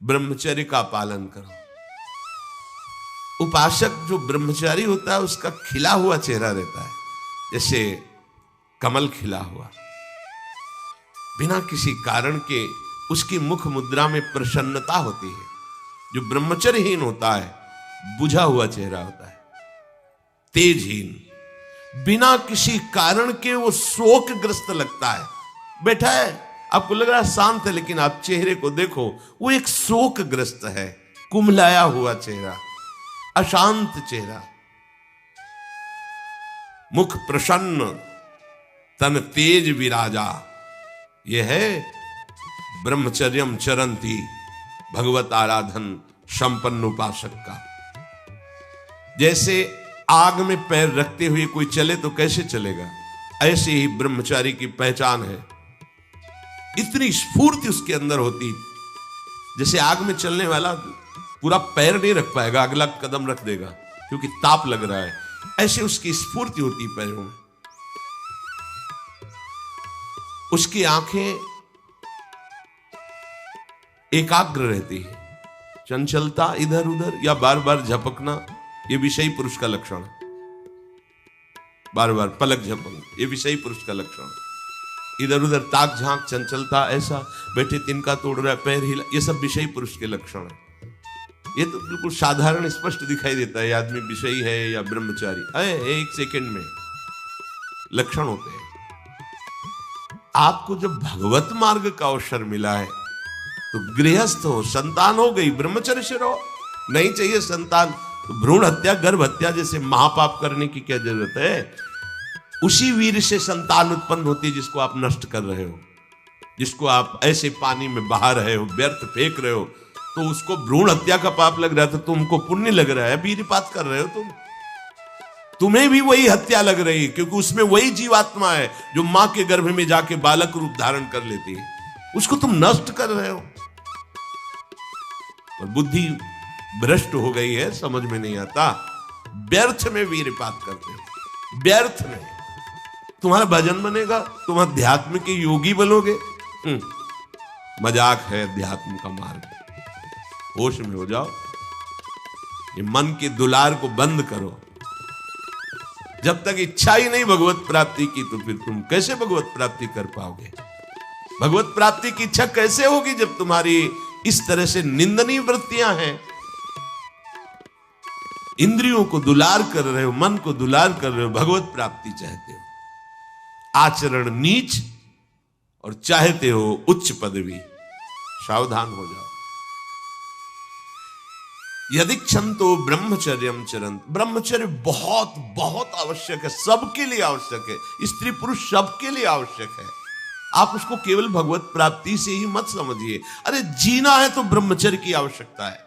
ब्रह्मचर्य का पालन करो। उपासक जो ब्रह्मचारी होता है उसका खिला हुआ चेहरा रहता है, जैसे कमल खिला हुआ, बिना किसी कारण के उसकी मुख मुद्रा में प्रसन्नता होती है। जो ब्रह्मचर्यहीन होता है बुझा हुआ चेहरा होता है, तेजहीन, बिना किसी कारण के वो शोकग्रस्त लगता है। बैठा है, आपको लग रहा है शांत है, लेकिन आप चेहरे को देखो, वो एक शोकग्रस्त है, कुम्हलाया हुआ चेहरा, अशांत चेहरा। मुख प्रसन्न, तन तेज विराजा, यह है ब्रह्मचर्यम चरंती भगवत आराधन संपन्न उपासक का। जैसे आग में पैर रखते हुए कोई चले तो कैसे चलेगा, ऐसे ही ब्रह्मचारी की पहचान है। इतनी स्फूर्ति उसके अंदर होती, जैसे आग में चलने वाला पूरा पैर नहीं रख पाएगा, अगला कदम रख देगा क्योंकि ताप लग रहा है, ऐसे उसकी स्फूर्ति होती पैरों में। उसकी आंखें एकाग्र रहती है, चंचलता इधर उधर या बार बार झपकना ये विषयी पुरुष का लक्षण है। बार बार पलक झपकना ये विषयी पुरुष का लक्षण है। इधर उधर ताक झांक, चंचलता, ऐसा बैठे तिनका तोड़ रहा है, पैर हिला, ये सब विषयी पुरुष के लक्षण है। ये तो बिल्कुल साधारण स्पष्ट दिखाई देता है आदमी विषयी है या ब्रह्मचारी, एक सेकंड में लक्षण होते हैं। आपको जब भगवत मार्ग का अवसर मिला है तो गृहस्थ हो, संतान हो गई, ब्रह्मचर्य से रहो। नहीं चाहिए संतान तो भ्रूण हत्या, गर्भ हत्या जैसे महापाप करने की क्या जरूरत है। उसी वीर से संतान उत्पन्न होती है जिसको आप नष्ट कर रहे हो, जिसको आप ऐसे पानी में बहा रहे हो, व्यर्थ फेंक रहे हो, तो उसको भ्रूण हत्या का पाप लग रहा है, तो तुमको पुण्य लग रहा है, वीरपात कर रहे हो तुम्हें भी वही हत्या लग रही है, क्योंकि उसमें वही जीवात्मा है जो मां के गर्भ में जाके बालक रूप धारण कर लेती है, उसको तुम नष्ट कर रहे हो। और बुद्धि भ्रष्ट हो गई है, समझ में नहीं आता, व्यर्थ में वीरपात करते हो, व्यर्थ में। तुम्हारा भजन बनेगा, तुम अध्यात्म के योगी बनोगे, मजाक है अध्यात्म का मार्ग। होश में हो जाओ, ये मन के दुलार को बंद करो। जब तक इच्छा ही नहीं भगवत प्राप्ति की, तो फिर तुम कैसे भगवत प्राप्ति कर पाओगे? भगवत प्राप्ति की इच्छा कैसे होगी जब तुम्हारी इस तरह से निंदनीय वृत्तियां हैं? इंद्रियों को दुलार कर रहे हो, मन को दुलार कर रहे हो, भगवत प्राप्ति चाहते हो, आचरण नीच और चाहते हो उच्च पदवी। सावधान हो जाओ। यदि क्षंतो ब्रह्मचर्यम चरंत, ब्रह्मचर्य बहुत बहुत आवश्यक है, सबके लिए आवश्यक है, स्त्री पुरुष सबके लिए आवश्यक है। आप उसको केवल भगवत प्राप्ति से ही मत समझिए। अरे जीना है तो ब्रह्मचर्य की आवश्यकता है,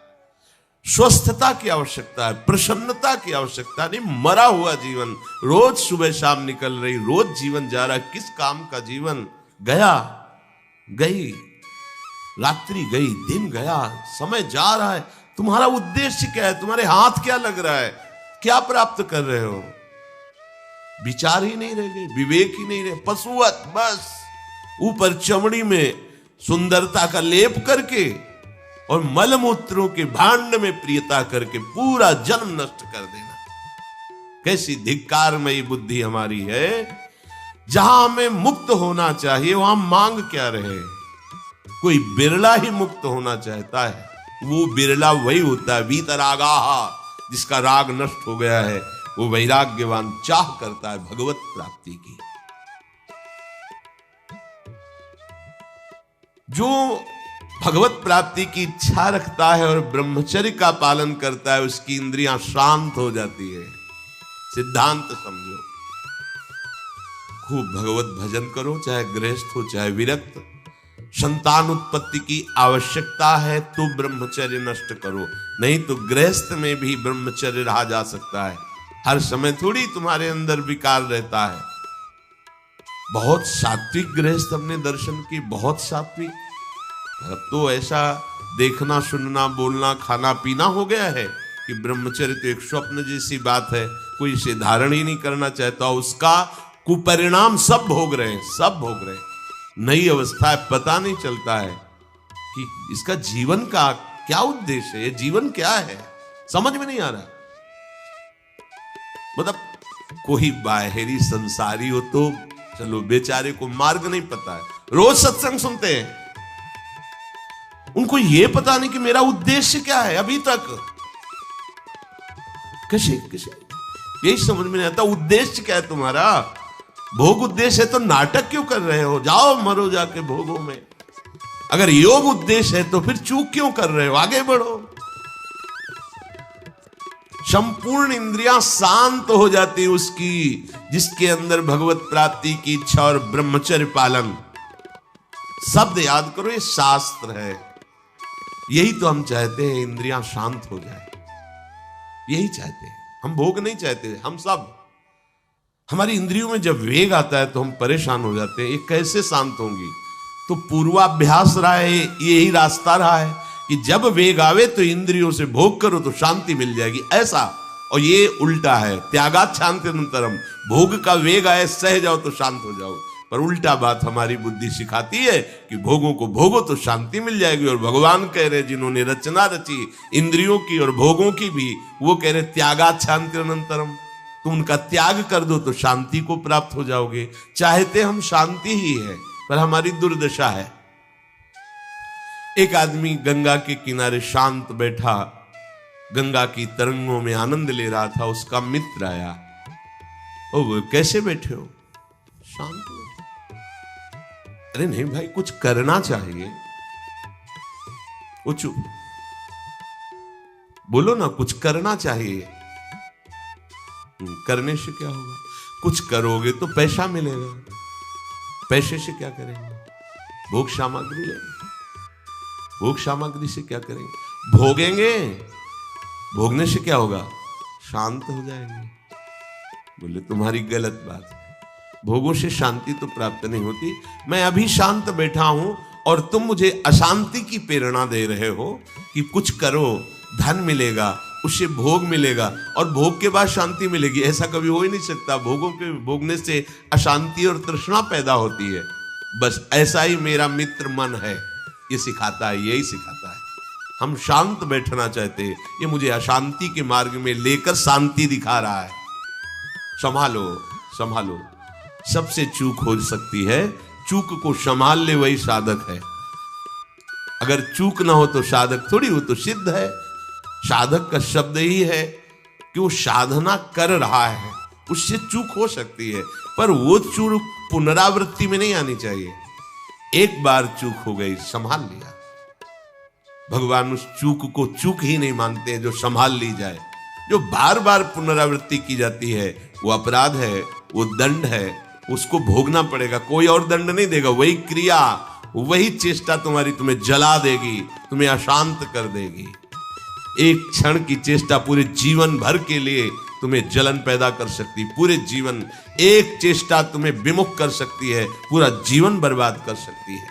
स्वस्थता की आवश्यकता है, प्रसन्नता की आवश्यकता नहीं। मरा हुआ जीवन, रोज सुबह शाम निकल रही, रोज जीवन जा रहा है, किस काम का जीवन? गया गई, रात्रि गई, दिन गया, समय जा रहा है। तुम्हारा उद्देश्य क्या है? तुम्हारे हाथ क्या लग रहा है? क्या प्राप्त कर रहे हो? विचार ही नहीं रह गए, विवेक ही नहीं रहे, पशुवत बस ऊपर चमड़ी में सुंदरता का लेप करके और मलमूत्रों के भांड में प्रियता करके पूरा जन्म नष्ट कर देना। कैसी धिक्कारमयी बुद्धि हमारी है। जहां हमें मुक्त होना चाहिए वहां मांग क्या रहे। कोई बिरला ही मुक्त होना चाहता है, वो बिरला वही होता है वीतरागाहा, जिसका राग नष्ट हो गया है, वो वैराग्यवान चाह करता है भगवत प्राप्ति की। जो भगवत प्राप्ति की इच्छा रखता है और ब्रह्मचर्य का पालन करता है, उसकी इंद्रियां शांत हो जाती है। सिद्धांत समझो, खूब भगवत भजन करो, चाहे गृहस्थ हो चाहे विरक्त। संतान उत्पत्ति की आवश्यकता है तो ब्रह्मचर्य नष्ट करो, नहीं तो गृहस्थ में भी ब्रह्मचर्य रहा जा सकता है। हर समय थोड़ी तुम्हारे अंदर विकार रहता है। बहुत सात्विक गृहस्थ हमने दर्शन की, बहुत सात्विक। अब तो ऐसा देखना, सुनना, बोलना, खाना पीना हो गया है कि ब्रह्मचर्य तो एक स्वप्न जैसी बात है, कोई इसे धारण ही नहीं करना चाहता। उसका कुपरिणाम सब भोग रहे हैं, सब भोग रहे हैं। नई अवस्था है, पता नहीं चलता है। कि इसका जीवन का क्या उद्देश्य है, जीवन क्या है, समझ में नहीं आ रहा। मतलब कोई बाहरी संसारी हो तो चलो, बेचारे को मार्ग नहीं पता है, रोज सत्संग सुनते हैं, उनको यह पता नहीं कि मेरा उद्देश्य क्या है। अभी तक कैसे यही समझ में नहीं आता, उद्देश्य क्या है तुम्हारा। भोग उद्देश्य है तो नाटक क्यों कर रहे हो, जाओ मरो जाके भोगों में। अगर योग उद्देश्य है तो फिर चूक क्यों कर रहे हो, आगे बढ़ो। संपूर्ण इंद्रियां शांत हो जाती उसकी जिसके अंदर भगवत प्राप्ति की इच्छा और ब्रह्मचर्य पालन। शब्द याद करो, ये शास्त्र है। यही तो हम चाहते हैं, इंद्रियां शांत हो जाए, यही चाहते हैं हम। भोग नहीं चाहते हम सब। हमारी इंद्रियों में जब वेग आता है तो हम परेशान हो जाते हैं, ये कैसे शांत होंगी। तो पूर्वाभ्यास रहा है, यही रास्ता रहा है कि जब वेग आवे तो इंद्रियों से भोग करो तो शांति मिल जाएगी, ऐसा। और ये उल्टा है, त्यागात शांतिरंतरम। भोग का वेग आए, सह जाओ तो शांत हो जाओ। पर उल्टा बात हमारी बुद्धि सिखाती है कि भोगों को भोगो तो शांति मिल जाएगी। और भगवान कह रहे, जिन्होंने रचना रची इंद्रियों की और भोगों की भी, वो कह रहे त्यागात शांतिरंतरम। तुम उनका त्याग कर दो तो शांति को प्राप्त हो जाओगे। चाहते हम शांति ही है, पर हमारी दुर्दशा है। एक आदमी गंगा के किनारे शांत बैठा, गंगा की तरंगों में आनंद ले रहा था। उसका मित्र आया, ओ कैसे बैठे हो, शांत बैठे। अरे नहीं भाई, कुछ करना चाहिए। वो चुप, बोलो ना, कुछ करना चाहिए। करने से क्या होगा, कुछ करोगे तो पैसा मिलेगा। पैसे से क्या करेंगे, भोग सामग्री लेंगे। भोग सामग्री से क्या करेंगे, भोगेंगे। भोगने से क्या होगा, शांत हो जाएंगे। बोले तुम्हारी गलत बात है, भोगों से शांति तो प्राप्त नहीं होती। मैं अभी शांत बैठा हूं और तुम मुझे अशांति की प्रेरणा दे रहे हो कि कुछ करो, धन मिलेगा, उससे भोग मिलेगा और भोग के बाद शांति मिलेगी। ऐसा कभी हो ही नहीं सकता। भोगों के भोगने से अशांति और तृष्णा पैदा होती है। बस ऐसा ही मेरा मित्र मन है, ये सिखाता है, यही सिखाता है। हम शांत बैठना चाहते हैं, ये मुझे अशांति के मार्ग में लेकर शांति दिखा रहा है। संभालो संभालो, सबसे चूक हो सकती है, चूक को संभाल ले वही साधक है। अगर चूक ना हो तो साधक थोड़ी, वो तो सिद्ध है। साधक का शब्द ही है कि वो साधना कर रहा है, उससे चूक हो सकती है, पर वो चूक पुनरावृत्ति में नहीं आनी चाहिए। एक बार चूक हो गई, संभाल लिया। भगवान उस चूक को चूक ही नहीं मानते हैं जो संभाल ली जाए। जो बार बार पुनरावृत्ति की जाती है वो अपराध है, वो दंड है, उसको भोगना पड़ेगा। कोई और दंड नहीं देगा, वही क्रिया, वही चेष्टा तुम्हारी तुम्हें जला देगी, तुम्हें अशांत कर देगी। एक क्षण की चेष्टा पूरे जीवन भर के लिए तुम्हें जलन पैदा कर सकती, पूरे जीवन। एक चेष्टा तुम्हें विमुख कर सकती है, पूरा जीवन बर्बाद कर सकती है।